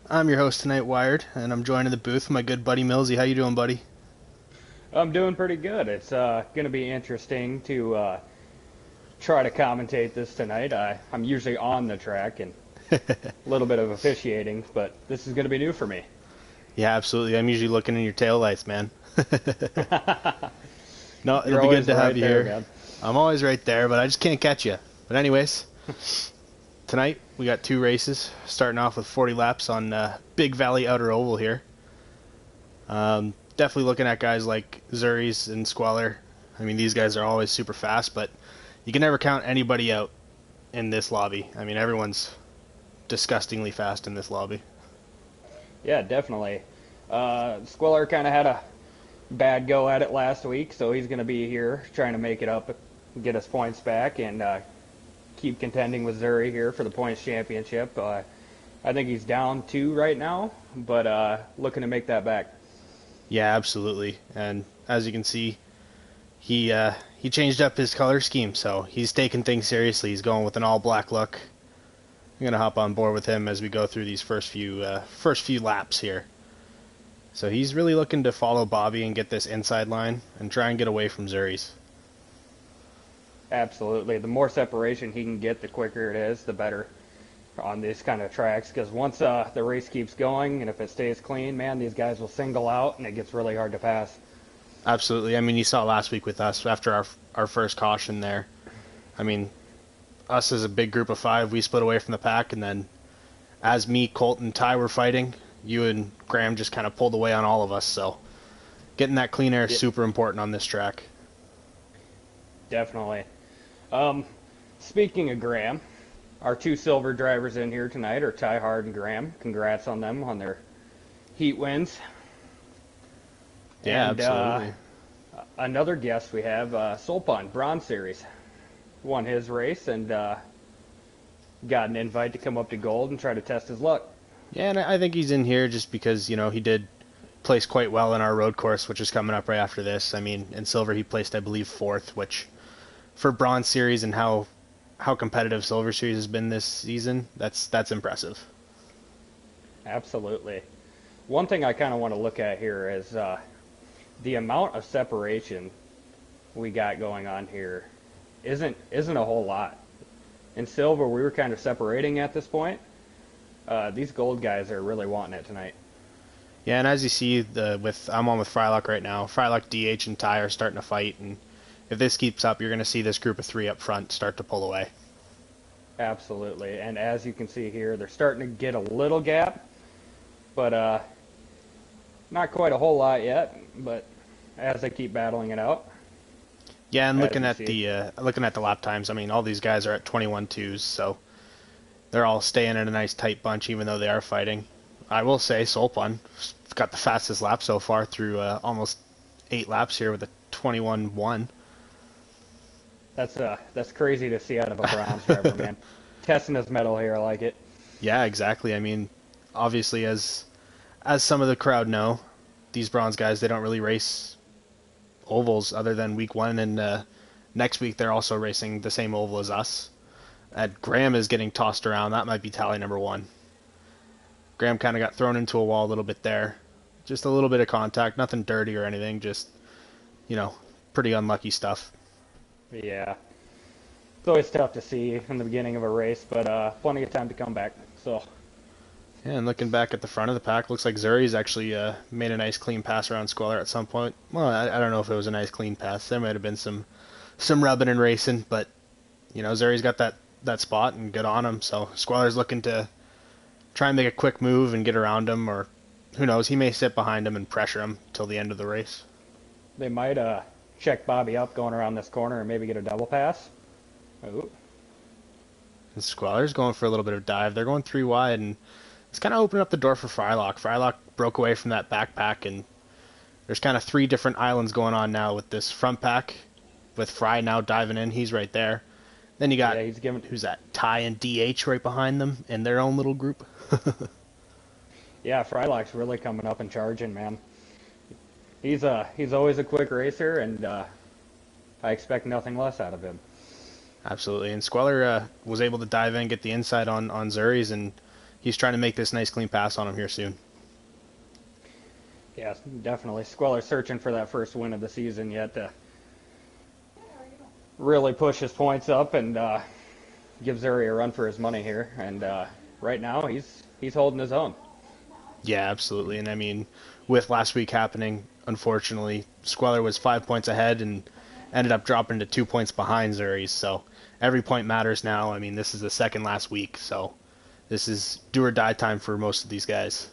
I'm your host tonight, Wired, and I'm joined in the booth with my good buddy Millsy. How you doing, buddy? I'm doing pretty good. It's going to be interesting to try to commentate this tonight. I'm usually on the track and a little bit of officiating, but this is going to be new for me. Yeah, absolutely. I'm usually looking in your taillights, man. No, it'll You're be good always to have right you there, here. man. I'm always right there, but I just can't catch you. But anyways, tonight we got two races, starting off with 40 laps on Big Valley Outer Oval here. Definitely looking at guys like Zuris and Squalor. I mean, these guys are always super fast, but you can never count anybody out in this lobby. I mean, everyone's disgustingly fast in this lobby. Yeah, definitely. Squiller kind of had a bad go at it last week, so he's going to be here trying to make it up, get his points back, and keep contending with Zuri here for the points championship. I think he's down two right now, but looking to make that back. Yeah, absolutely. And as you can see, he changed up his color scheme, so he's taking things seriously. He's going with an all black look. I'm gonna hop on board with him as we go through these first few laps here. So he's really looking to follow Bobby and get this inside line and try and get away from Zuri's. Absolutely. The more separation he can get, the quicker it is, the better on these kind of tracks. Because once the race keeps going, and if it stays clean, man, these guys will single out, and it gets really hard to pass. Absolutely. I mean, you saw last week with us after our first caution there. I mean, us as a big group of five, we split away from the pack, and then as me, Colt, and Ty were fighting, you and Graham just kind of pulled away on all of us. So getting that clean air is Yeah, super important on this track. definitely. Um, Speaking of Graham, our two silver drivers in here tonight are Ty Hard and Graham. Congrats on them on their heat wins. Yeah, And absolutely. another guest we have, Solpon, Bronze Series, won his race and got an invite to come up to Gold and try to test his luck. Yeah, and I think he's in here just because, he did place quite well in our road course, which is coming up right after this. I mean, in silver he placed, I believe, fourth, which for Bronze Series and how competitive Silver Series has been this season, that's impressive. Absolutely. One thing I kind of want to look at here is the amount of separation we got going on here isn't a whole lot. In silver, we were kind of separating at this point. These gold guys are really wanting it tonight. Yeah, and as you see, I'm on with Frylock right now. Frylock, DH, and Ty are starting to fight, and if this keeps up, you're going to see this group of three up front start to pull away. Absolutely. And as you can see here, they're starting to get a little gap, but not quite a whole lot yet. But as they keep battling it out, Yeah, and as looking you at see. the lap times, I mean, all these guys are at 21.2s, so they're all staying in a nice tight bunch, even though they are fighting. I will say, Solpon got the fastest lap so far through almost 8 laps here with a 21.1. That's crazy to see out of a bronze driver, man. Testing his metal here, I like it. Yeah, exactly. I mean, obviously, as some of the crowd know, these bronze guys, they don't really race ovals other than week one, and next week they're also racing the same oval as us. Graham is getting tossed around. That might be tally number one. Graham kind of got thrown into a wall a little bit there. Just a little bit of contact, nothing dirty or anything, just, you know, pretty unlucky stuff. Yeah, it's always tough to see in the beginning of a race, but plenty of time to come back. So Yeah, and looking back at the front of the pack, looks like Zuri's actually made a nice clean pass around Squalor at some point. Well, I don't know if it was a nice clean pass. There might have been some rubbing and racing, but Zuri's got that spot and good on him. So Squalor's looking to try and make a quick move and get around him, or who knows, he may sit behind him and pressure him till the end of the race. they might check Bobby up going around this corner and maybe get a double pass. Ooh. And Squalor's going for a little bit of dive. They're going three wide, and it's kind of opening up the door for Frylock. Frylock broke away from that backpack, and there's kind of three different islands going on now with this front pack, with Fry now diving in. He's right there. Then you got, Yeah, he's giving. who's that, Ty and DH right behind them in their own little group. Yeah, Frylock's really coming up and charging, man. He's always a quick racer, and I expect nothing less out of him. Absolutely. And Squalor was able to dive in, get the inside on Zuri's, and he's trying to make this nice clean pass on him here soon. Yeah, definitely. Squeller's searching for that first win of the season yet to really push his points up and give Zuri a run for his money here. And right now, he's holding his own. Yeah, absolutely. And I mean, with last week happening, unfortunately, Squeller was 5 points ahead and ended up dropping to 2 points behind Zuri's. So every point matters now. I mean, this is the second last week, so this is do or die time for most of these guys.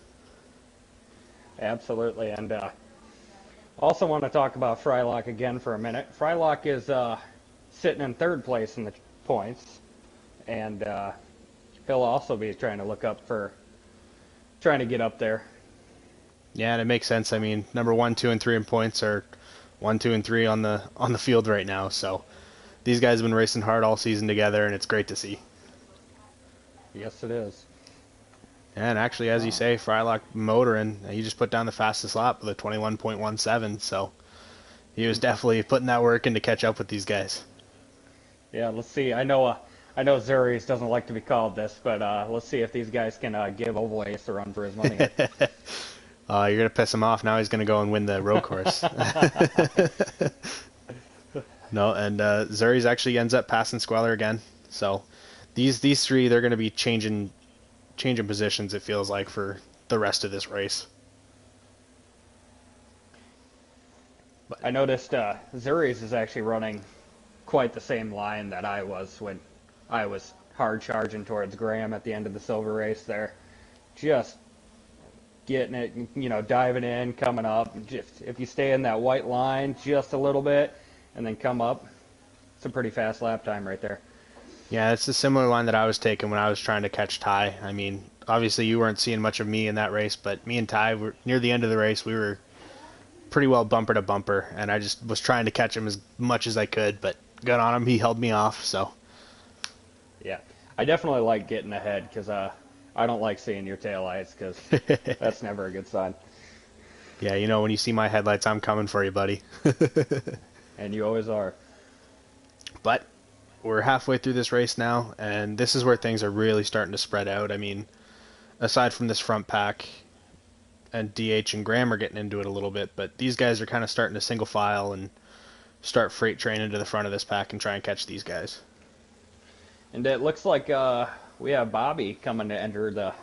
Absolutely. And also want to talk about Frylock again for a minute. Frylock is sitting in third place in the points, and he'll also be trying to look up for trying to get up there. Yeah, and it makes sense. I mean, number 1, 2, and 3 in points are 1, 2, and 3 on the field right now. So these guys have been racing hard all season together, and it's great to see. Yes, it is. And actually, as you say, Frylock motoring, he just put down the fastest lap with a 21.17. So he was definitely putting that work in to catch up with these guys. Yeah, let's see. I know Zuri's doesn't like to be called this, but let's see if these guys can give Oval Ace a run for his money. You're going to piss him off. Now he's going to go and win the road course. No, and Zuri's actually ends up passing Squeller again. So these three, they're going to be changing positions, it feels like, for the rest of this race. I noticed Zuri's is actually running quite the same line that I was when I was hard charging towards Graham at the end of the silver race there. Just getting it, diving in, coming up. Just if you stay in that white line just a little bit and then come up, it's a pretty fast lap time right there. Yeah, it's a similar line that I was taking when I was trying to catch Ty. I mean, obviously you weren't seeing much of me in that race, but me and Ty were near the end of the race. We were pretty well bumper to bumper, and I just was trying to catch him as much as I could, but got on him. He held me off, so. Yeah, I definitely like getting ahead because I don't like seeing your taillights because that's never a good sign. Yeah, when you see my headlights, I'm coming for you, buddy. And you always are. But we're halfway through this race now, and this is where things are really starting to spread out. I mean, aside from this front pack, and DH and Graham are getting into it a little bit, but these guys are kind of starting to single file and start freight train into the front of this pack and try and catch these guys. And it looks like we have Bobby coming to enter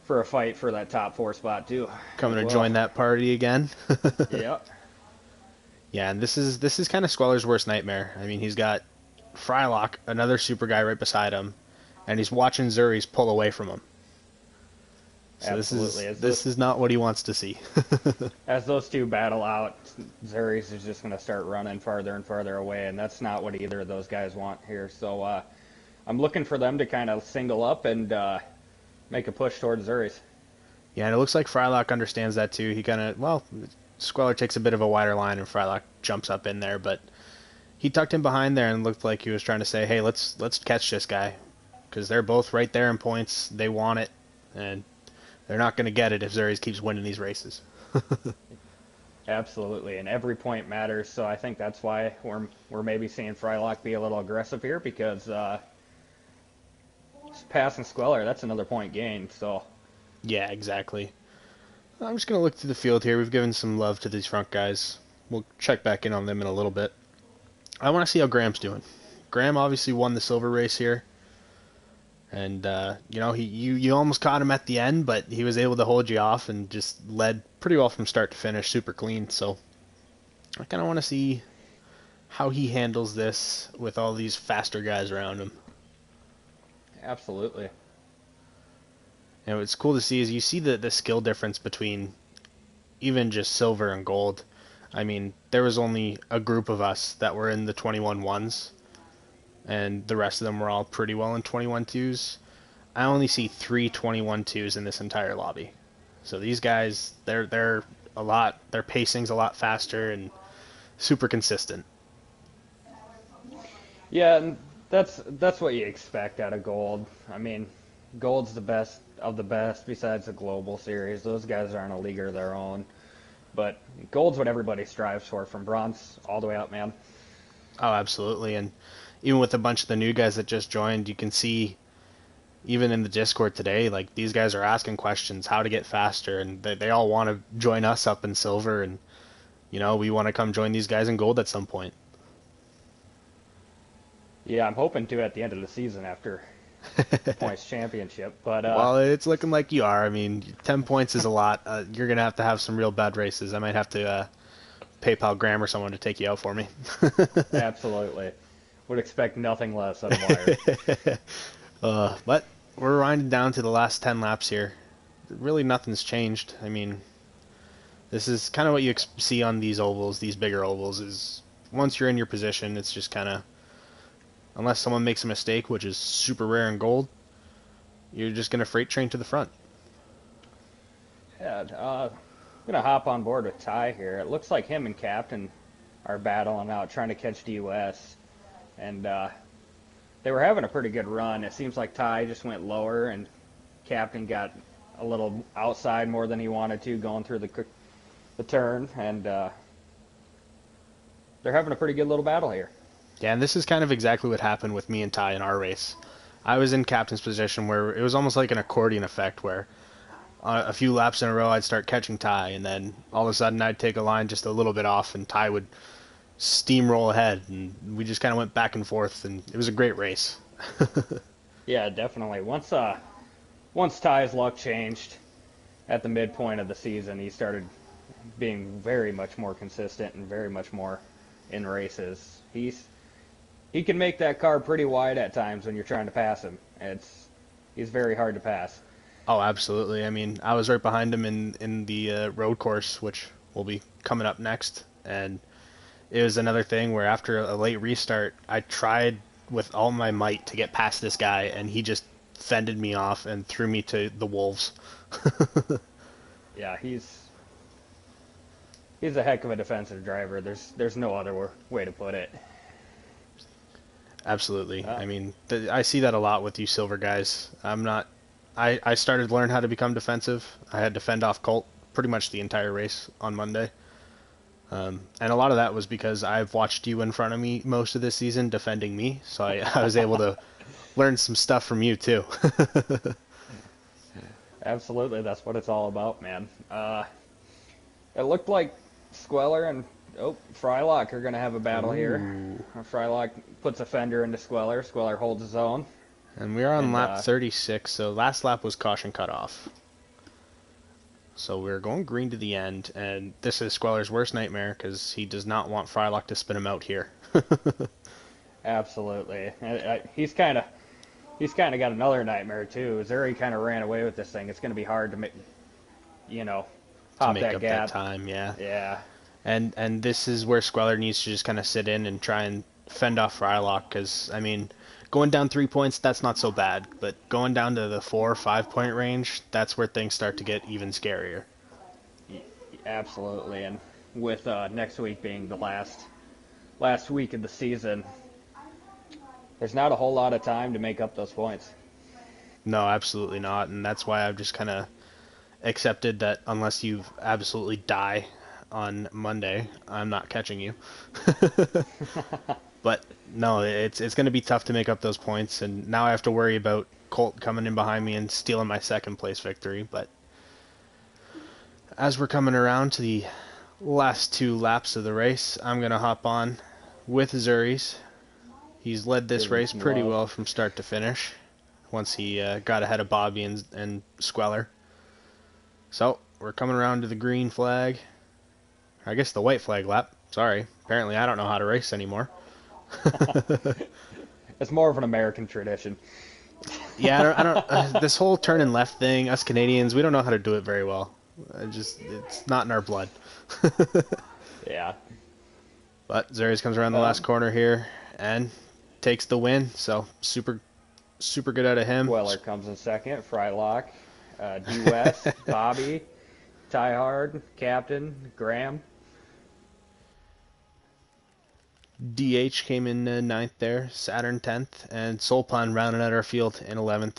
for a fight for that top 4 spot too. Coming to join that party again. Yep. Yeah, and this is kind of Squeller's worst nightmare. I mean, he's got Frylock, another super guy right beside him, and he's watching Zuri's pull away from him. So Absolutely. this is not what he wants to see. As those two battle out, Zuri's is just going to start running farther and farther away, and that's not what either of those guys want here. So I'm looking for them to kind of single up and make a push towards Zuri's. Yeah, and it looks like Frylock understands that too. He kind of, Squeller takes a bit of a wider line, and Frylock jumps up in there, but he tucked in behind there and looked like he was trying to say, hey, let's catch this guy, because they're both right there in points. They want it, and they're not going to get it if Zuri's keeps winning these races. Absolutely, and every point matters, so I think that's why we're maybe seeing Frylock be a little aggressive here, because passing Squeller, that's another point gained, so. Yeah, exactly. I'm just going to look through the field here. We've given some love to these front guys. We'll check back in on them in a little bit. I want to see how Graham's doing. Graham obviously won the silver race here. And, you almost caught him at the end, but he was able to hold you off and just led pretty well from start to finish, super clean. So I kind of want to see how he handles this with all these faster guys around him. Absolutely. What's cool to see is you see the skill difference between even just silver and gold. I mean, there was only a group of us that were in the 21-1s, and the rest of them were all pretty well in 21-2s. I only see 3 21-2s in this entire lobby. So these guys, their pacing's a lot faster and super consistent. Yeah, and that's what you expect out of gold. I mean, gold's the best of the best besides the global series. Those guys are in a league of their own. But gold's what everybody strives for, from bronze all the way up, man. Oh, absolutely. And even with a bunch of the new guys that just joined, you can see even in the Discord today, like these guys are asking questions how to get faster, and they all want to join us up in silver, and we want to come join these guys in gold at some point. Yeah, I'm hoping to at the end of the season after the points championship. But Well, it's looking like you are. I mean, 10 points is a lot. You're gonna have some real bad races. I might have to PayPal Graham or someone to take you out for me. absolutely, would expect nothing less out of Wire. But we're winding down to the last 10 laps here. Really, nothing's changed. I mean, this is kind of what you see on these ovals, these bigger ovals, is once you're in your position, it's just kind of, unless someone makes a mistake, which is super rare in gold, you're just going to freight train to the front. Yeah, I'm gonna hop on board with Ty here. It looks like him and Captain are battling out, trying to catch DUS, and they were having a pretty good run. It seems like Ty just went lower, and Captain got a little outside more than he wanted to, going through the turn, and they're having a pretty good little battle here. Yeah, and this is kind of exactly what happened with me and Ty in our race. I was in captain's position where it was almost like an accordion effect where a few laps in a row I'd start catching Ty, and then all of a sudden I'd take a line just a little bit off, and Ty would steamroll ahead, and we just kind of went back and forth, and it was a great race. Yeah, definitely. Once Ty's luck changed at the midpoint of the season, he started being very much more consistent and very much more in races. He can make that car pretty wide at times when you're trying to pass him. He's very hard to pass. Oh, absolutely. I mean, I was right behind him in the road course, which will be coming up next, and it was another thing where after a late restart, I tried with all my might to get past this guy, and he just fended me off and threw me to the wolves. Yeah, he's a heck of a defensive driver. There's no other way to put it. Absolutely. I mean, I see that a lot with you silver guys. I started to learn how to become defensive. I had to fend off Colt pretty much the entire race on Monday. And a lot of that was because I've watched you in front of me most of this season defending me, so I was able to learn some stuff from you too. Absolutely, that's what it's all about, man. It looked like Squeller and Frylock are going to have a battle here. Frylock puts a fender into Squeller. Squeller holds his own. And we are on lap 36, so last lap was caution cutoff. So we're going green to the end, and this is Squeller's worst nightmare because he does not want Frylock to spin him out here. Absolutely. He's kind of got another nightmare too. Zuri kind of ran away with this thing. It's going to be hard to make, To pop make that up gap. that time, yeah. Yeah. And this is where Squeller needs to just kind of sit in and try and fend off Frylock because, I mean, going down 3 points, that's not so bad. But going down to the 4 or 5 point range, that's where things start to get even scarier. Absolutely. And with next week being the last week of the season, there's not a whole lot of time to make up those points. No, absolutely not. And that's why I've just kind of accepted that unless you absolutely die on Monday, I'm not catching you. But no, it's going to be tough to make up those points, and now I have to worry about Colt coming in behind me and stealing my second place victory. But as we're coming around to the last 2 laps of the race, I'm going to hop on with Zuri's. He's led this race pretty well from start to finish once he got ahead of Bobby and Squeller. So we're coming around to the green flag. I guess the white flag lap. Sorry. Apparently I don't know how to race anymore. It's more of an American tradition. Yeah, I don't this whole turn and left thing, us Canadians, we don't know how to do it very well. It's not in our blood. Yeah. But Zarius comes around the last corner here and takes the win. So super good out of him. Weller comes in second. Frylock, D West, Bobby, Ty Hard, Captain, Graham. DH came in 9th there, Saturn 10th, and Solpon rounded out our field in 11th.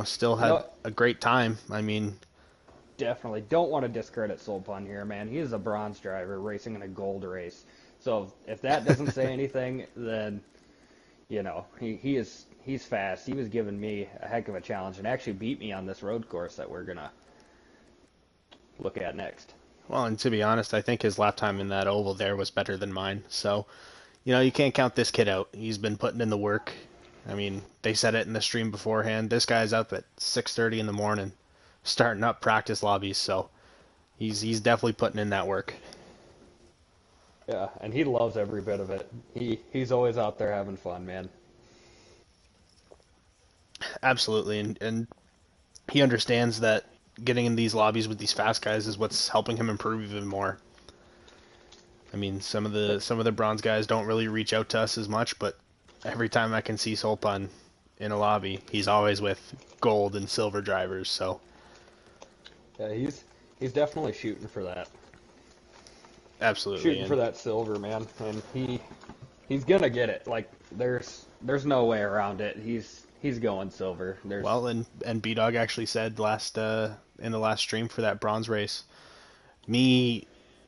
Still had a great time. I mean, definitely don't want to discredit Solpon here, man. He is a bronze driver racing in a gold race. So if that doesn't say anything, then he he's fast. He was giving me a heck of a challenge and actually beat me on this road course that we're gonna look at next. Well, and to be honest, I think his lap time in that oval there was better than mine. So, you can't count this kid out. He's been putting in the work. I mean, they said it in the stream beforehand. This guy's up at 6:30 in the morning, starting up practice lobbies. So he's definitely putting in that work. Yeah, and he loves every bit of it. He's always out there having fun, man. Absolutely, and he understands that getting in these lobbies with these fast guys is what's helping him improve even more. I mean, some of the bronze guys don't really reach out to us as much, but every time I can see Solpun in a lobby, he's always with gold and silver drivers. So Yeah, he's definitely shooting for that. absolutely, Shooting for that silver, man. And he's gonna get it. Like there's no way around it. He's going silver. well, and B Dog actually said last in the last stream for that bronze race, me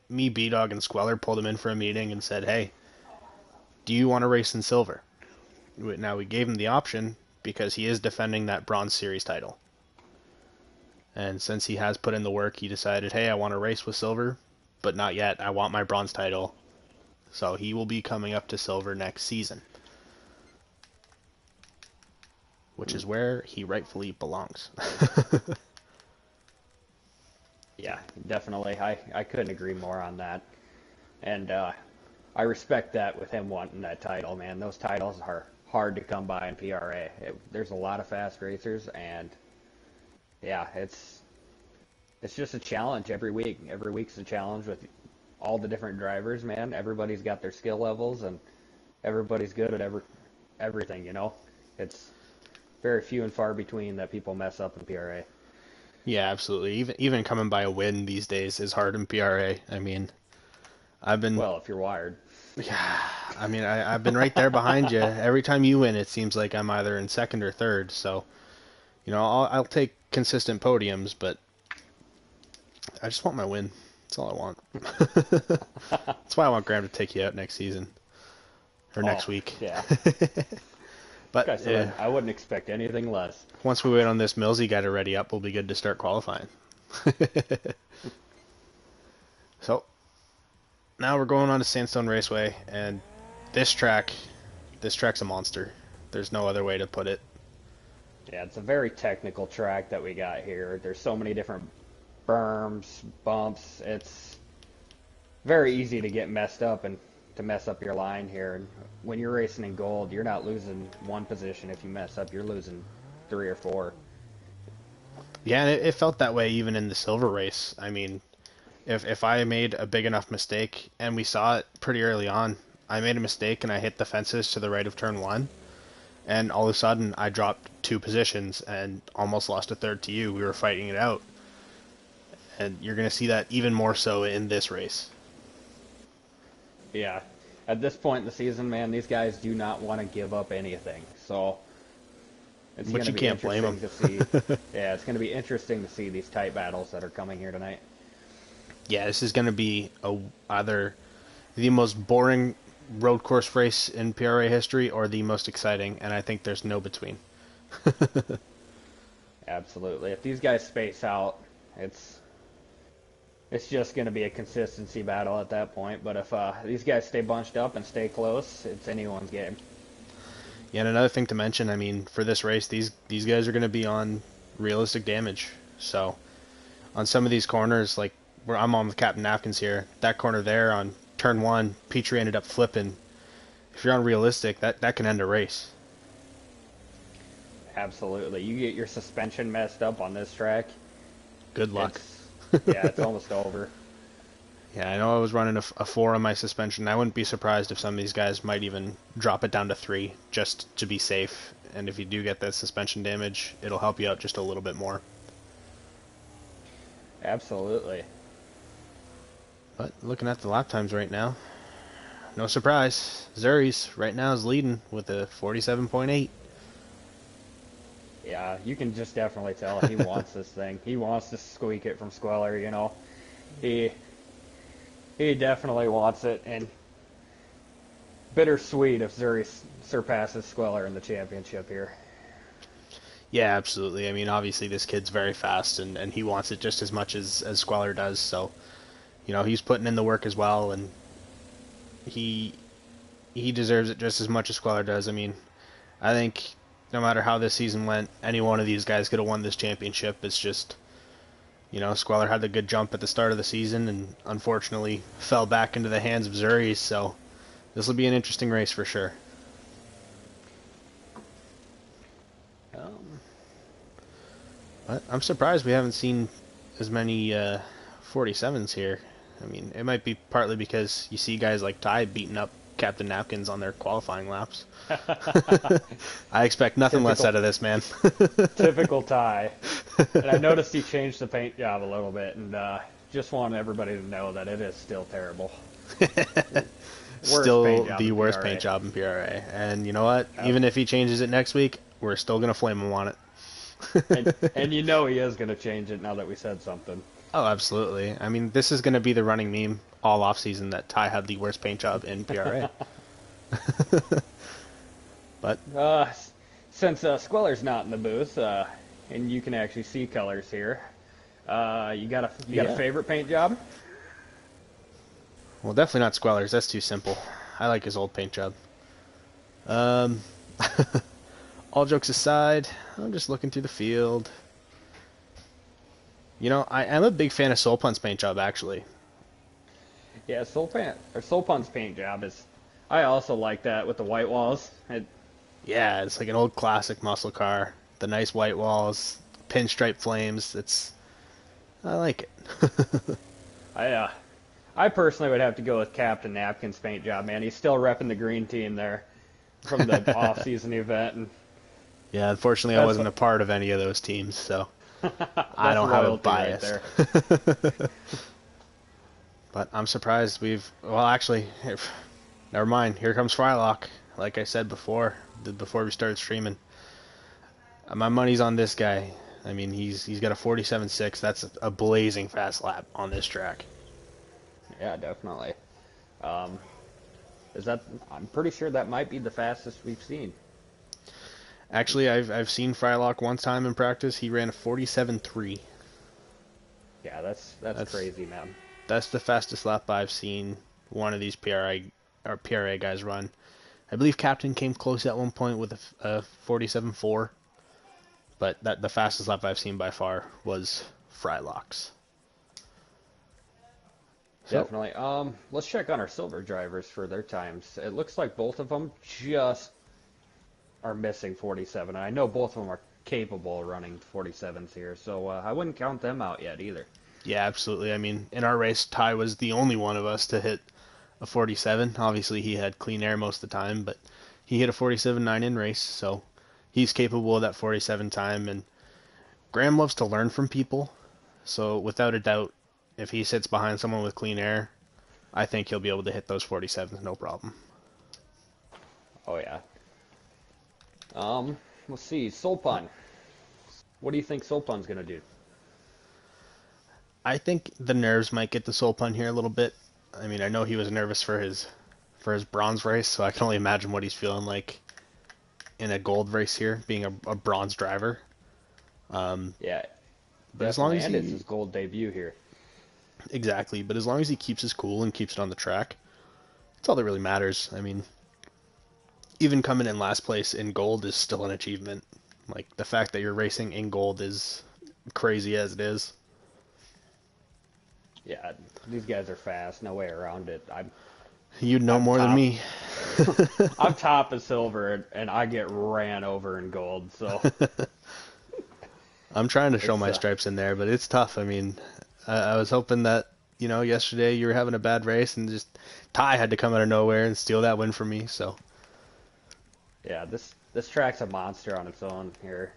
B Dog and Squeller pulled him in for a meeting and said, "Hey, do you want to race in silver?" Now we gave him the option because he is defending that bronze series title. And since he has put in the work, he decided, hey, I want to race with silver, but not yet. I want my bronze title. So he will be coming up to silver next season, which is where he rightfully belongs. Yeah, definitely. I couldn't agree more on that. And I respect that with him wanting that title, man. Those titles are hard to come by in PRA. There's a lot of fast racers, and yeah, it's just a challenge every week. Every week's a challenge with all the different drivers, man. Everybody's got their skill levels, and everybody's good at everything. It's very few and far between that people mess up in PRA. Yeah, absolutely. Even coming by a win these days is hard in PRA. I mean, I've been Well, if you're wired. yeah, I mean, I've been right there behind you. Every time you win, it seems like I'm either in second or third. So, I'll take consistent podiums, but I just want my win. That's all I want. That's why I want Graham to take you out next season or Oh, next week. yeah. But Okay, so then I wouldn't expect anything less. once we wait on this Millsy guy to ready up, we'll be good to start qualifying. So now we're going on to Sandstone Raceway, and this track's a monster. There's no other way to put it. Yeah, it's a very technical track that we got here. There's so many different berms, bumps. It's very easy to get messed up and to mess up your line here. And when you're racing in gold, you're not losing one position. If you mess up, you're losing 3 or 4. Yeah, and it felt that way even in the silver race. I mean, if I made a big enough mistake, and we saw it pretty early on, I made a mistake and I hit the fences to the right of turn one, and all of a sudden I dropped 2 positions and almost lost a third to you. We were fighting it out. And you're going to see that even more so in this race. Yeah. At this point in the season, man, these guys do not want to give up anything. So it's But going to you be can't blame interesting them. to see. Yeah, it's going to be interesting to see these tight battles that are coming here tonight. Yeah, this is going to be either the most boring road course race in PRA history or the most exciting, and I think there's no between. Absolutely. If these guys space out, it's just going to be a consistency battle at that point. But if these guys stay bunched up and stay close, it's anyone's game. Yeah, and another thing to mention, I mean, for this race, these guys are going to be on realistic damage. So on some of these corners, like where I'm on with Captain Napkins here, that corner there on turn one, Petrie ended up flipping. If you're on realistic, that can end a race. Absolutely. You get your suspension messed up on this track, Good luck. it's almost over. Yeah, I know I was running a 4 on my suspension. I wouldn't be surprised if some of these guys might even drop it down to 3 just to be safe. And if you do get that suspension damage, it'll help you out just a little bit more. Absolutely. But looking at the lap times right now, no surprise. Zuri's right now is leading with a 47.8. Yeah, you can just definitely tell he wants this thing. He wants to squeak it from Squeller, He definitely wants it, and bittersweet if Zuri surpasses Squeller in the championship here. Yeah, absolutely. I mean, obviously this kid's very fast, and he wants it just as much as Squeller does. So, he's putting in the work as well, and he he deserves it just as much as Squeller does. I mean, I think no matter how this season went, any one of these guys could have won this championship. It's just, Squeller had the good jump at the start of the season and unfortunately fell back into the hands of Zuri, so this will be an interesting race for sure. Um, But I'm surprised we haven't seen as many 47s here. I mean, it might be partly because you see guys like Ty beating up Captain Napkins on their qualifying laps. I expect nothing less typical, out of this man. typical Ty. And I noticed he changed the paint job a little bit, and just want everybody to know that it is still terrible. Still the In worst PRA. paint job in PRA. And you know what? Yep. Even if he changes it next week, we're still going to flame him on it. And you know he is going to change it now that we said something. Oh, absolutely. I mean, this is going to be the running meme all off season that Ty had the worst paint job in PRA. But Since Squeller's not in the booth, and you can actually see colors here, you got a favorite paint job? well, definitely not Squeller's. That's too simple. I like his old paint job. Um, all jokes aside, I'm just looking through the field. I am a big fan of Soul Pun's paint job, actually. Yeah, Soul Pun's paint job is. I also like that with the white walls. Yeah, it's like an old classic muscle car. The nice white walls, pinstripe flames. I like it. I personally would have to go with Captain Napkin's paint job. Man, he's still repping the green team there from the off-season event, and Yeah, unfortunately, I that's wasn't what, a part of any of those teams, so I that's don't have a royalty right bias. there. But I'm surprised well, actually, never mind. Here comes Frylock. Like I said before we started streaming. My money's on this guy. I mean, he's got a 47.6. That's a blazing fast lap on this track. Yeah, definitely. Is that? I'm pretty sure that might be the fastest we've seen. Actually, I've seen Frylock one time in practice. He ran a 47.3. Yeah, that's crazy, man. That's the fastest lap I've seen one of these PRA guys run. I believe Captain came close at one point with a 47.4, but the fastest lap I've seen by far was Frylock's. So, Definitely. Let's check on our silver drivers for their times. It looks like both of them just are missing 47. And I know both of them are capable of running 47s here, so I wouldn't count them out yet either. yeah, absolutely. I mean, in our race, Ty was the only one of us to hit a 47. Obviously, he had clean air most of the time, but he hit a 47.9 in race, so he's capable of that 47 time. And Graham loves to learn from people, so without a doubt, if he sits behind someone with clean air, I think he'll be able to hit those 47s no problem. Oh yeah. Let's see, Solpun. What do you think Solpun's gonna do? I think the nerves might get the Soul Pun here a little bit. I mean, I know he was nervous for his bronze race, so I can only imagine what he's feeling like in a gold race here, being a bronze driver. Yeah, But as long definitely, as and it's he his gold debut here. exactly, but as long as he keeps his cool and keeps it on the track, that's all that really matters. I mean, even coming in last place in gold is still an achievement. Like the fact that you're racing in gold is crazy as it is. Yeah, these guys are fast, no way around it. You'd know I'm more than top. me. I'm top of silver, and I get ran over in gold. So I'm trying to show it's my stripes in there, but it's tough. I mean, I was hoping that, yesterday you were having a bad race and just Ty had to come out of nowhere and steal that win from me. So, yeah, this track's a monster on its own here.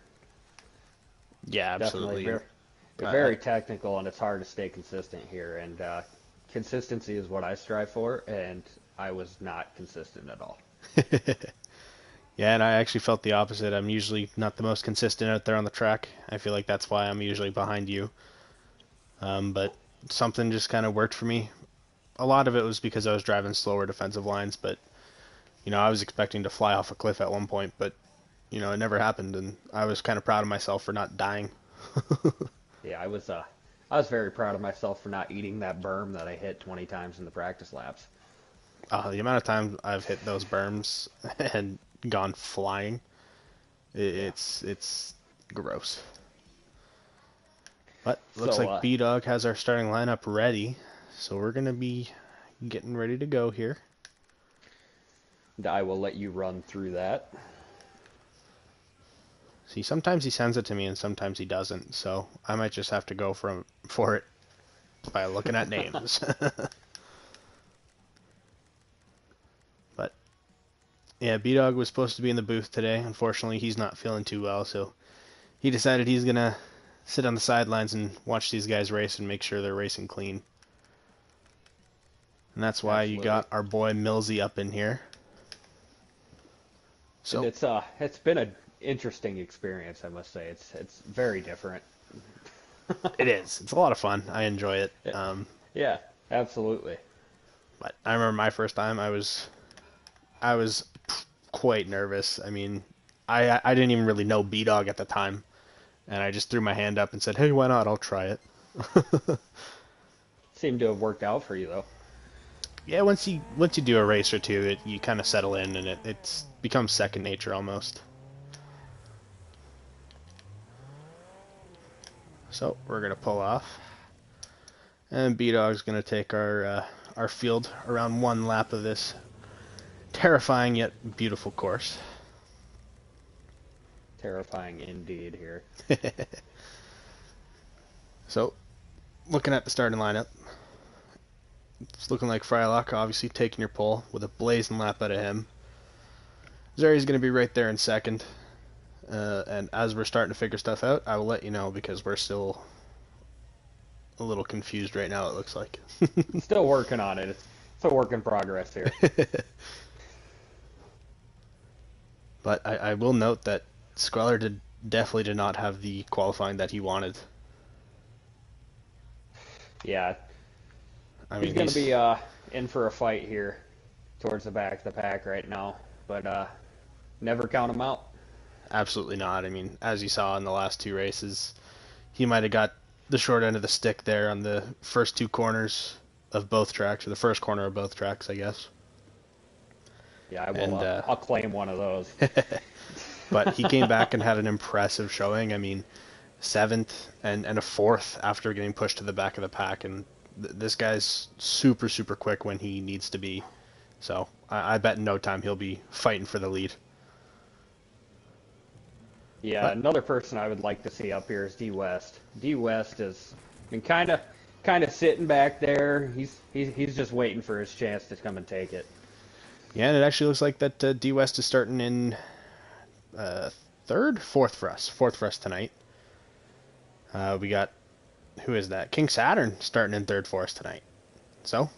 yeah, Definitely absolutely. very technical, and it's hard to stay consistent here. And consistency is what I strive for, and I was not consistent at all. Yeah, and I actually felt the opposite. I'm usually not the most consistent out there on the track. I feel like that's why I'm usually behind you. But something just kind of worked for me. A lot of it was because I was driving slower defensive lines, but I was expecting to fly off a cliff at one point, but it never happened, and I was kind of proud of myself for not dying. Yeah, I was very proud of myself for not eating that berm that I hit 20 times in the practice laps. The amount of times I've hit those berms and gone flying, Yeah. it's gross. But looks So like B Dog has our starting lineup ready, so we're gonna be getting ready to go here. I will let you run through that. See, sometimes he sends it to me and sometimes he doesn't, so I might just have to go for it by looking at names. But yeah, B Dog was supposed to be in the booth today. Unfortunately, he's not feeling too well, so he decided he's gonna sit on the sidelines and watch these guys race and make sure they're racing clean. And that's why you Absolutely. got our boy Millsy up in here. And So it's been an interesting experience, I must say. It's very different. it is. It's a lot of fun. I enjoy it. Yeah, absolutely. But I remember my first time. I was quite nervous. I mean, I didn't even really know B Dog at the time, and I just threw my hand up and said, "Hey, why not? I'll try it." Seemed to have worked out for you though. Yeah, once you do a race or two, you kind of settle in, and it's becomes second nature almost. So we're gonna pull off, and B Dog's gonna take our field around one lap of this terrifying yet beautiful course. Terrifying indeed here. So looking at the starting lineup, it's looking like Frylock obviously taking your pole with a blazing lap out of him. Zeri's going to be right there in second. And as we're starting to figure stuff out, I will let you know because we're still a little confused right now, it looks like. Still working on it. It's a work in progress here. But I will note that Squeller definitely did not have the qualifying that he wanted. Yeah, I he's mean, gonna be in for a fight here towards the back of the pack right now, but never count him out. absolutely not. I mean, as you saw in the last two races, he might have got the short end of the stick there on the first two corners of both tracks, or the first corner of both tracks, I guess. Yeah, I will. And I'll claim one of those. but he came back and had an impressive showing. I mean, seventh and a fourth after getting pushed to the back of the pack, and this guy's super super quick when he needs to be. So I bet in no time he'll be fighting for the lead. Yeah, But another person I would like to see up here is D West. D West has been kind of sitting back there. He's just waiting for his chance to come and take it. yeah, and it actually looks like that D West is starting in uh, fourth for us tonight. We got who is that? King Saturn starting in third for us tonight. So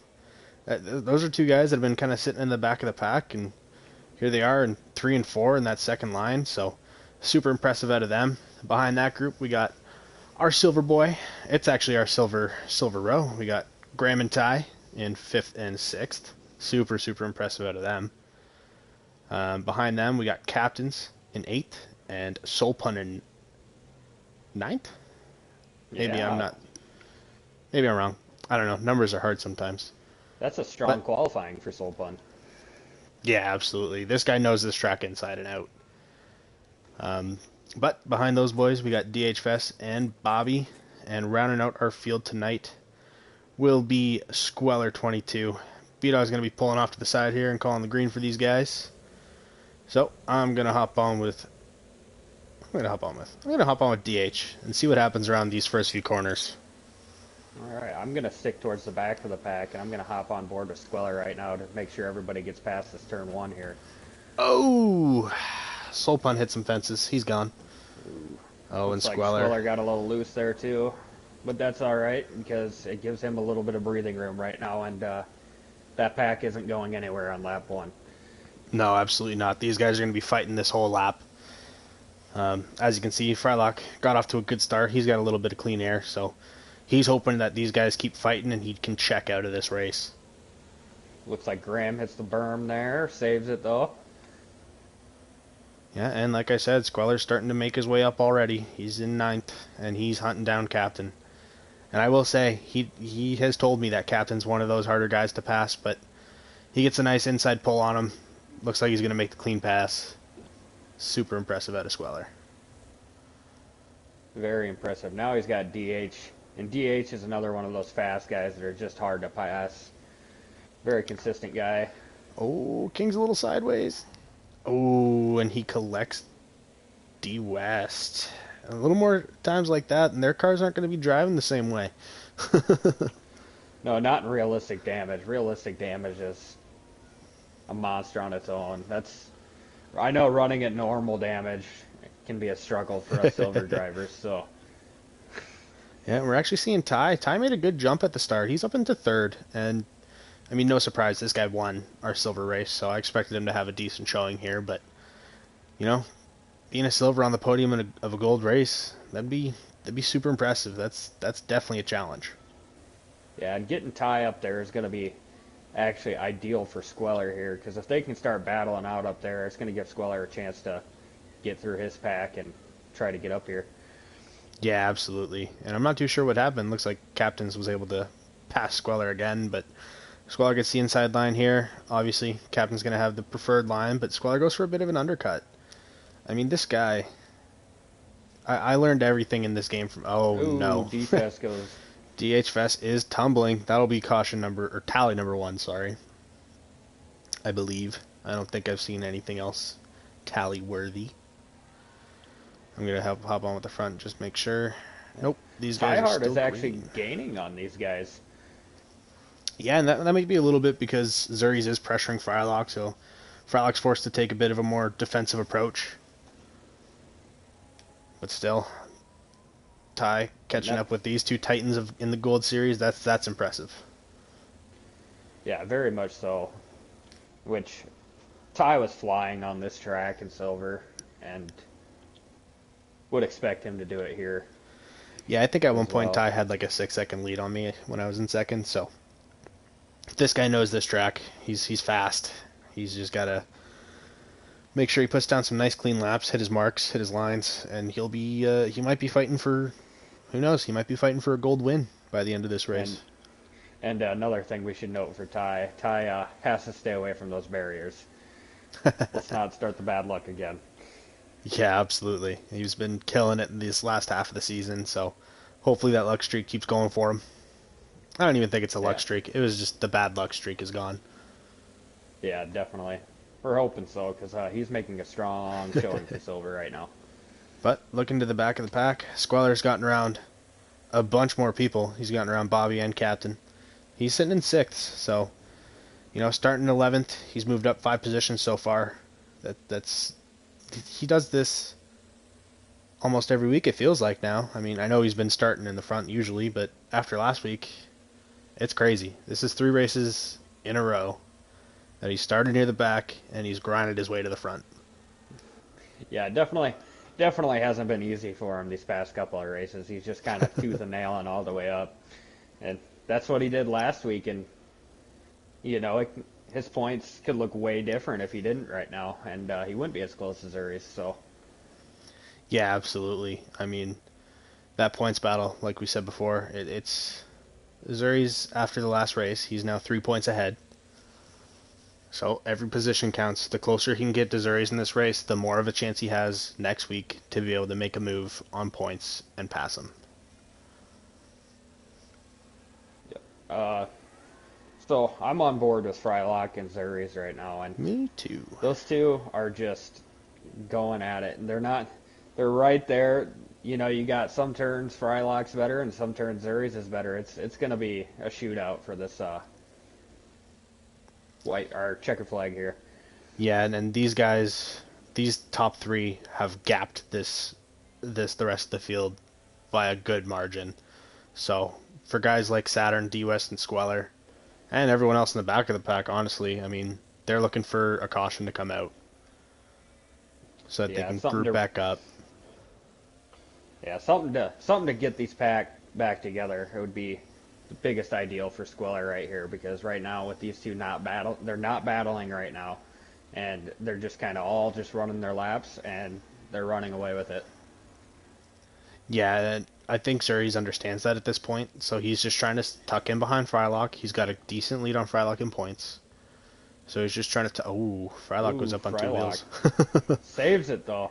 those are two guys that have been kind of sitting in the back of the pack, and here they are in 3 and 4 in that second line. So super impressive out of them. Behind that group, we got our silver boy. It's actually our silver row. We got Graham and Ty in fifth and sixth. Super super impressive out of them. Behind them, we got captains in eighth and Soul Pun in ninth. Maybe I'm Yeah, not. Maybe I'm wrong. I don't know. Numbers are hard sometimes. that's a strong But qualifying for Soul Pun. yeah, absolutely. This guy knows this track inside and out. Um, but behind those boys, we got DH Fest and Bobby. And rounding out our field tonight will be Squeller 22. B-Dog's going to be pulling off to the side here and calling the green for these guys. So I'm going to hop on with. I'm going to hop on with DH and see what happens around these first few corners. All right, I'm gonna stick towards the back of the pack, and I'm gonna hop on board with Squeller right now to make sure everybody gets past this turn one here. Oh! Soul Pun hit some fences. He's gone. Ooh, Oh, and looks like Squeller. Squeller got a little loose there too, but that's all right because it gives him a little bit of breathing room right now, and that pack isn't going anywhere on lap one. No, absolutely not. These guys are going to be fighting this whole lap. As you can see, Frylock got off to a good start. He's got a little bit of clean air, so he's hoping that these guys keep fighting and he can check out of this race. Looks like Graham hits the berm there, saves it though. Yeah, and like I said, Squeller's starting to make his way up already. He's in ninth, and he's hunting down Captain. And I will say, he has told me that Captain's one of those harder guys to pass, but he gets a nice inside pull on him. Looks like he's going to make the clean pass. Super impressive out of Squeller. Very impressive. Now he's got DH, and DH is another one of those fast guys that are just hard to pass. Very consistent guy. Oh, King's a little sideways. Oh, and he collects D West. A little more times like that, and their cars aren't going to be driving the same way. No, not in realistic damage. Realistic damage is a monster on its own. I know running at normal damage can be a struggle for us silver drivers. So Yeah, we're actually seeing Ty. Ty made a good jump at the start. He's up into third, and I mean, no surprise, this guy won our silver race, so I expected him to have a decent showing here. But you know, being a silver on the podium of a gold race, that'd be super impressive. That's definitely a challenge. yeah, and getting Ty up there is going to be actually ideal for Squeller here because if they can start battling out up there, it's going to give Squeller a chance to get through his pack and try to get up here. Yeah, absolutely. And I'm not too sure what happened. Looks like Captains was able to pass Squeller again, but Squeller gets the inside line here. Obviously, Captain's going to have the preferred line, but Squeller goes for a bit of an undercut. I mean, this guy, I learned everything in this game from. Oh Ooh, no, DFS goes. DH Fest is tumbling. That'll be caution number or tally number one. Sorry, I believe. I don't think I've seen anything else tally worthy. I'm gonna hop on with the front, just make sure. Nope, these guys are Tyhard still is actually green. gaining on these guys. Yeah, and that might be a little bit because Zuri's is pressuring Frylock, so Frylock's forced to take a bit of a more defensive approach. But still, Ty catching That, up with these two titans in the Gold Series, that's impressive. yeah, very much so. Which Ty was flying on this track in silver, and would expect him to do it here Yeah, I think at one as point well. Ty had like a 6 second lead on me when I was in second, so if this guy knows this track, he's fast. He's just gotta make sure he puts down some nice clean laps, hit his marks, hit his lines, and he might be fighting for who knows, he might be fighting for a gold win by the end of this And race. another thing we should note for Ty, Ty has to stay away from those barriers. Let's not start the bad luck again. Yeah, absolutely. He's been killing it in this last half of the season, so hopefully that luck streak keeps going for him. I don't even think it's a luck Yeah, streak. It was just the bad luck streak is gone. yeah, definitely. We're hoping so because he's making a strong showing for silver right now. But looking to the back of the pack, Squeller's gotten around a bunch more people. He's gotten around Bobby and Captain. He's sitting in sixth, so starting 11th. He's moved up 5 positions so far. That's he does this almost every week. It feels like now. I mean, I know he's been starting in the front usually, but after last week, it's crazy. This is 3 races in a row that he started near the back and he's grinded his way to the front. Yeah, definitely hasn't been easy for him these past couple of races. He's just kind of tooth and nailing all the way up, and that's what he did last week. And you know, his points could look way different if he didn't right now, and he wouldn't be as close as Uri's. So Yeah, absolutely. I mean, that points battle, like we said before, it's Zuri's after the last race. He's now 3 points ahead. So every position counts. The closer he can get to Zuri's in this race, the more of a chance he has next week to be able to make a move on points and pass him. uh, so I'm on board with Frylock and Zuri's right now, and Me too. those two are just going at it, and they're right there. You know, you got some turns Frylock's better, and some turns Zuri's is better. It's going to be a shootout for this white or checker flag here. Yeah, and these guys, these top three have gapped the rest of the field by a good margin. So for guys like Saturn, D West, and Squeller, and everyone else in the back of the pack, honestly, I mean, they're looking for a caution to come out so that they Yeah, can something group to back up. yeah something to get these pack back together. It would be biggest ideal for Squiller right here because right now with these two they're not battling right now, and they're just kind of all just running their laps and they're running away with it. Yeah, and I think Zuri's understands that at this point, so he's just trying to tuck in behind Frylock. He's got a decent lead on Frylock in points. So he's just trying to... Oh, Frylock goes Ooh, up on two Frylock wheels. saves it though,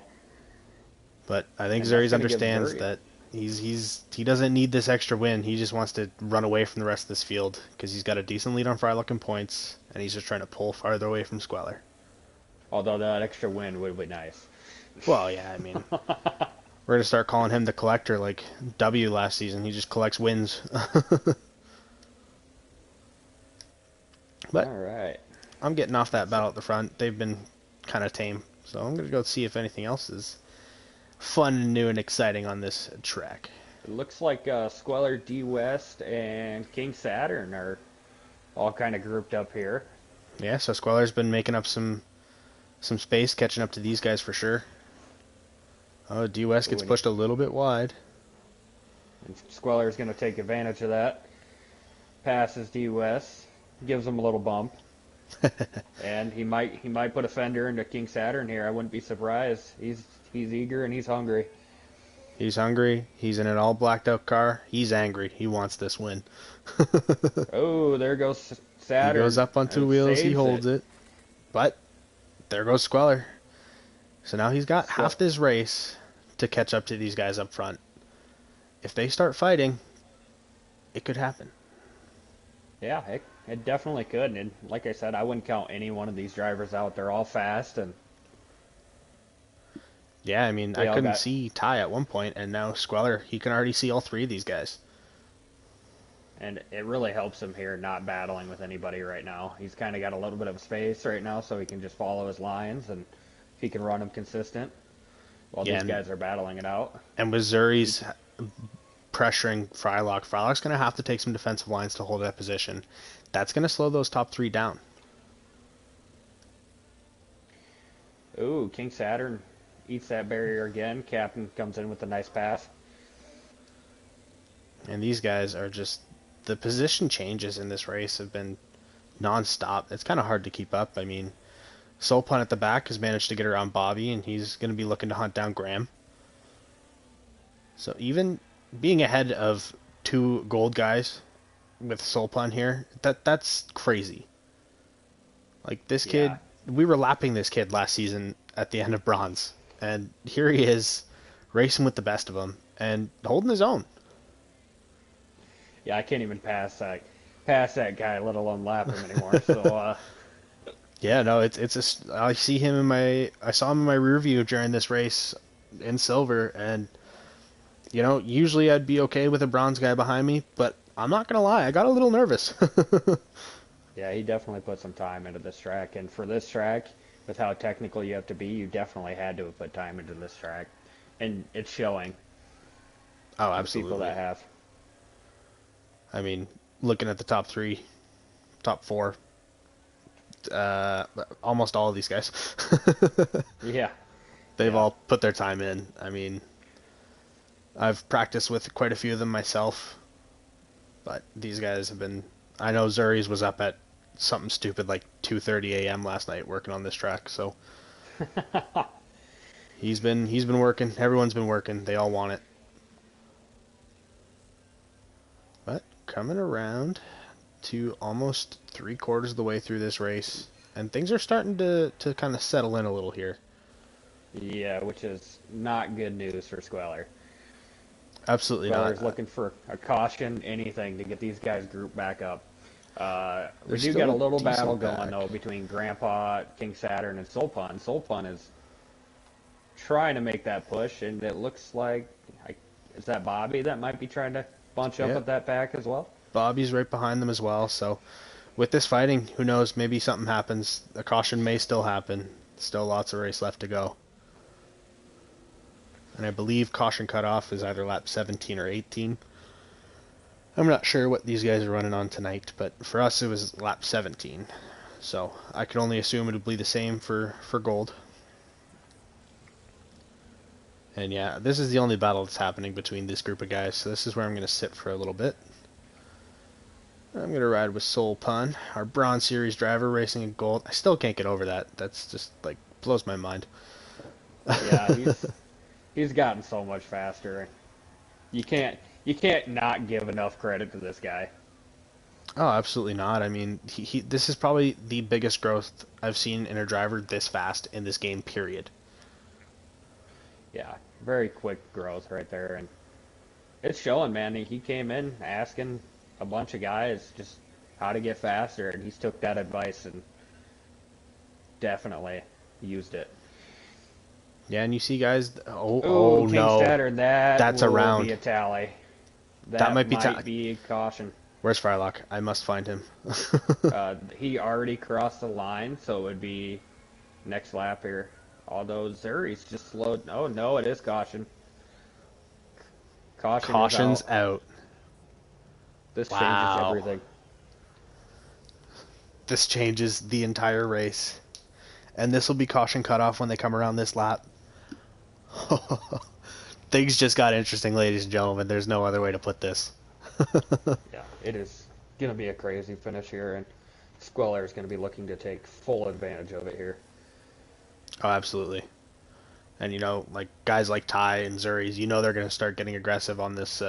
But I think and that's Zuri's gonna give understands Zuri. that he doesn't need this extra win. He just wants to run away from the rest of this field because he's got a decent lead on Frylock in points, and he's just trying to pull farther away from Squeller. Although that extra win would be nice. Well, yeah, I mean, we're gonna start calling him the collector like W last season. He just collects wins. All But right. I'm getting off that battle at the front. They've been kind of tame, so I'm gonna go see if anything else is fun and new and exciting on this track. It looks like Squeller, D West, and King Saturn are all kind of grouped up here. Yeah, so Squeller's been making up some space, catching up to these guys for sure. Oh, D West Ooh, gets pushed a little bit wide. and Squeller's going to take advantage of that. Passes D West, gives him a little bump, and he might put a fender into King Saturn here. I wouldn't be surprised. He's eager and he's hungry. He's hungry. He's in an all blacked out car. He's angry. He wants this win. Oh, there goes He goes Saturn. up on two It wheels. He saves holds it. it. But there goes Squeller. So now he's got Sque- half this race to catch up to these guys up front. If they start fighting, it could happen. Yeah, it definitely could. And like I said, I wouldn't count any one of these drivers out. They're all fast, and Yeah, I mean, they I all couldn't got. see Ty at one point, and now Squeller, he can already see all three of these guys. And it really helps him here not battling with anybody right now. He's kind of got a little bit of space right now, so he can just follow his lines, and if he can run them consistent while Yeah, these guys are battling it out. and Missouri's pressuring Frylock. Frylock's going to have to take some defensive lines to hold that position. That's going to slow those top three down. Ooh, King Saturn eats that barrier again. Captain comes in with a nice pass. And these guys are just... The position changes in this race have been non-stop. It's kind of hard to keep up. I mean, Soulpun at the back has managed to get around Bobby, and he's going to be looking to hunt down Graham. So even being ahead of two gold guys with Soulpun here, that's crazy. Like, this kid, Yeah, we were lapping this kid last season at the end of bronze, and here he is racing with the best of them and holding his own. yeah, I can't even pass that guy, let alone lap him anymore. So Yeah, no, I see him I saw him in my rear view during this race in silver, and usually I'd be okay with a bronze guy behind me, but I'm not gonna lie, I got a little nervous. yeah, he definitely put some time into this track, and for this track, with how technical you have to be, you definitely had to have put time into this track, and it's showing Oh, for the people absolutely. that have. I mean, looking at the top three, top four, almost all of these guys, Yeah, they've yeah. all put their time in. I mean, I've practiced with quite a few of them myself, but these guys have been. I know Zuri's was up at something stupid like 2:30 a.m. last night working on this track, so he's been working. Everyone's been working. They all want it. But coming around to almost three-quarters of the way through this race, and things are starting to kind of settle in a little here. Yeah, which is not good news for Squeller. Absolutely Squeller's not. looking for a caution, anything to get these guys grouped back up. We There's do got still a a little battle decent going back. though between Grandpa, King Saturn, and Soulpun. Soulpun is trying to make that push, and it looks like is that Bobby that might be trying to bunch up Yeah, with that pack as well. Bobby's right behind them as well. So with this fighting, who knows? Maybe something happens. A caution may still happen. Still lots of race left to go. And I believe caution cutoff is either lap 17 or 18. I'm not sure what these guys are running on tonight, but for us it was lap 17. So I could only assume it would be the same for gold. And yeah, this is the only battle that's happening between this group of guys, so this is where I'm going to sit for a little bit. I'm going to ride with Soul Pun, our Bronze Series driver racing in gold. I still can't get over that. That's just, like, blows my mind. Yeah, he's gotten so much faster. You can't not give enough credit to this guy. Oh, absolutely not. I mean, this is probably the biggest growth I've seen in a driver this fast in this game, period. Yeah, very quick growth right there, and it's showing, man. He came in asking a bunch of guys just how to get faster, and he's took that advice and definitely used it. Yeah, and you see guys, Ooh, oh King no, Saturn, that that's a will be round. a tally. That That might be, might be caution. where's Frylock? I must find him. He already crossed the line, so it would be next lap here. Although Zuri's just slowed. Oh no, it is caution. Caution is Caution's out. out. This changes Wow. everything. This changes the entire race. And this will be caution cutoff when they come around this lap. Things just got interesting, ladies and gentlemen. There's no other way to put this. Yeah, it is gonna be a crazy finish here, and Squeller is gonna be looking to take full advantage of it here. Oh, absolutely. And like guys like Ty and Zuri's, they're going to start getting aggressive on this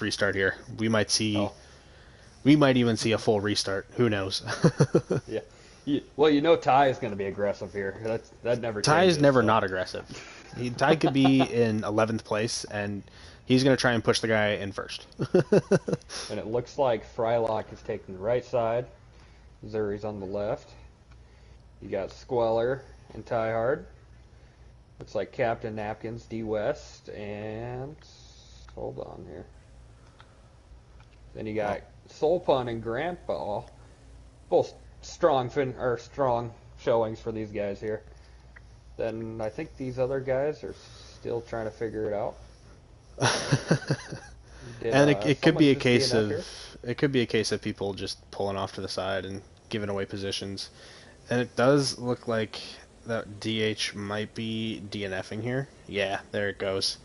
restart here. Oh, We might even see a full restart. Who knows? yeah. Well, Ty is gonna be aggressive here. That never Ty is changes. never So, not aggressive. Ty could be in 11th place, and he's going to try and push the guy in first. and it looks like Frylock is taking the right side. Zuri's on the left. You got Squeller and Ty Hard. Looks like Captain Napkins, D West, and hold on here. Then you got Soul Pun and Grandpa. Both strong showings for these guys here. Then I think these other guys are still trying to figure it out. And it could Someone be a just case DNF of here? people just pulling off to the side and giving away positions. And it does look like that DH might be DNFing here. Yeah, there it goes.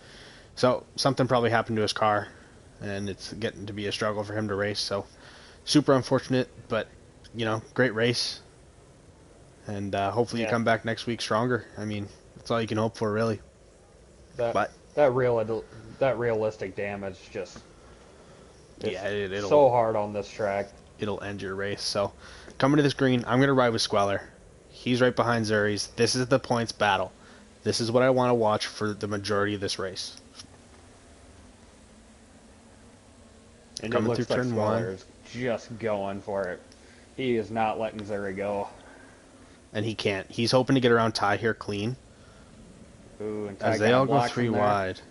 So something probably happened to his car, and it's getting to be a struggle for him to race. So super unfortunate, but great race. And hopefully you Yeah, come back next week stronger. I mean, that's all you can hope for, really. that But that realistic damage just it's yeah, so hard on this track. it'll end your race. So coming to this green, I'm gonna ride with Squeller. He's right behind Zuri's. This is the points battle. This is what I want to watch for the majority of this race. And it Coming through looks like turn Squeller one, is just going for it. He is not letting Zuri go. and he can't. He's hoping to get around Ty here clean, Ooh, and Ty as they got all go blocked three from there. wide.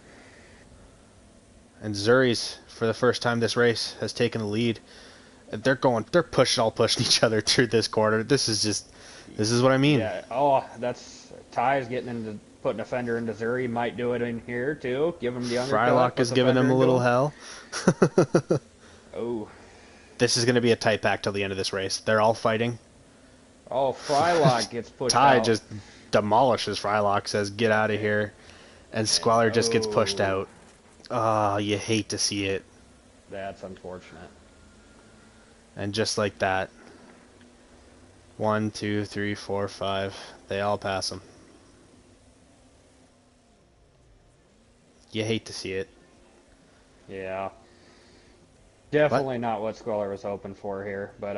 And Zuri's, for the first time this race, has taken the lead. They're pushing each other through this quarter. This is what I mean. Yeah. Oh, that's Ty's getting into putting a fender into Zuri. Might do it in here too. Give him the undercut. Frylock Put is the giving fender him a into little him. hell. Oh. This is going to be a tight pack till the end of this race. They're all fighting. Oh, Frylock gets pushed Ty out. just demolishes Frylock, says, "Get out of here." And And Squalor just gets pushed oh, out. Oh, you hate to see it. that's unfortunate. And just like that, 1, 2, 3, 4, 5, they all pass him. You hate to see it. Yeah. But Definitely not what Squeller was hoping for here, but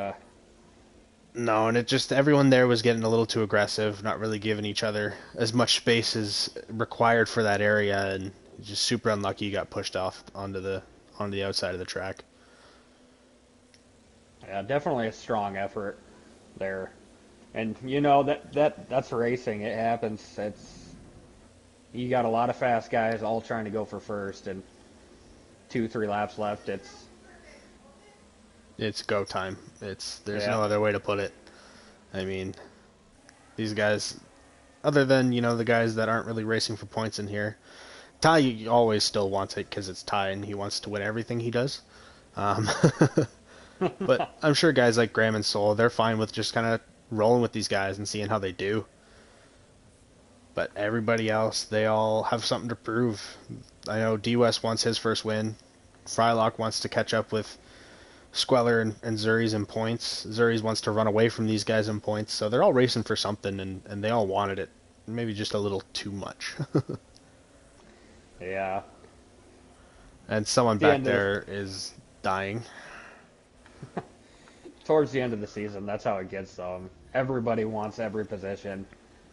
no, and everyone there was getting a little too aggressive, not really giving each other as much space as required for that area, and just super unlucky you got pushed off onto the outside of the track. yeah, definitely a strong effort there. And that's racing. It happens. You got a lot of fast guys all trying to go for first, and 2, 3 laps left. It's go time. There's Yeah, no other way to put it. I mean, these guys, other than the guys that aren't really racing for points in here, Ty always still wants it because it's Ty and he wants to win everything he does. Um, but I'm sure guys like Graham and Soul, they're fine with just kind of rolling with these guys and seeing how they do. But everybody else, they all have something to prove. I know D West wants his first win. Frylock wants to catch up with Squeller and Zuri's in points. Zuri's wants to run away from these guys in points, so they're all racing for something, and they all wanted it. Maybe just a little too much. Yeah. And someone The back end of the there is dying. Towards the end of the season, that's how it gets though. Everybody wants every position.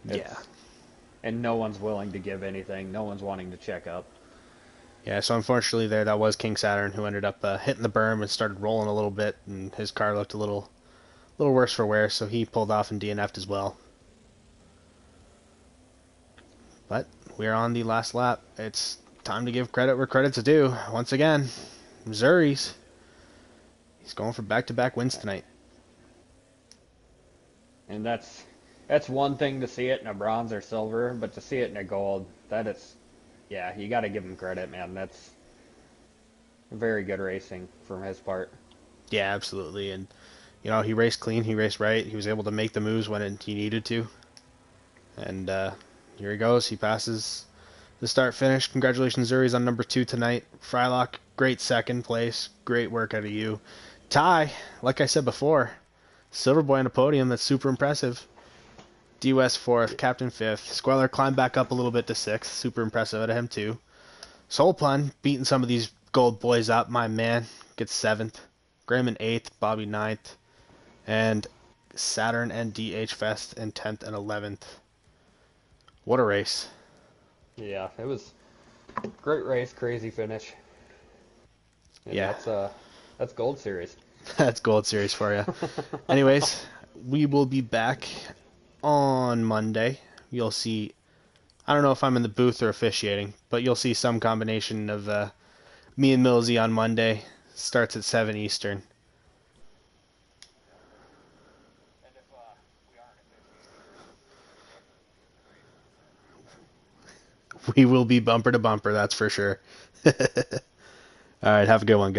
Yeah. It's and no one's willing to give anything. No one's wanting to check up. Yeah, so unfortunately there that was King Saturn who ended up hitting the berm and started rolling a little bit, and his car looked a little worse for wear, so he pulled off and DNF'd as well. But we're on the last lap. It's time to give credit where credit's due. Once again, Missouri's. He's going for back-to-back wins tonight. And that's one thing to see it in a bronze or silver, but to see it in a gold, that is, yeah, you got to give him credit, man. That's very good racing from his part. Yeah, absolutely. And, he raced clean, he raced right. He was able to make the moves when he needed to. And here he goes. He passes the start-finish. Congratulations, Zuri's on number 2 tonight. Frylock, great second place. Great work out of you. Ty, like I said before, Silver Boy on the podium. That's super impressive. D-West 4th, Captain 5th. Squeller climbed back up a little bit to 6th. Super impressive out of him, too. Soul Pun beating some of these gold boys up. My man gets 7th. Graham in 8th. Bobby 9th. And Saturn and DH Fest in 10th and 11th. What a race. Yeah, it was a great race, crazy finish. And Yeah, that's Gold Series. that's Gold Series for you. Anyways, we will be back on Monday. You'll see, I don't know if I'm in the booth or officiating, but you'll see some combination of me and Millsy on Monday. Starts at 7 Eastern. We will be bumper to bumper, that's for sure. All right, have a good one, guys.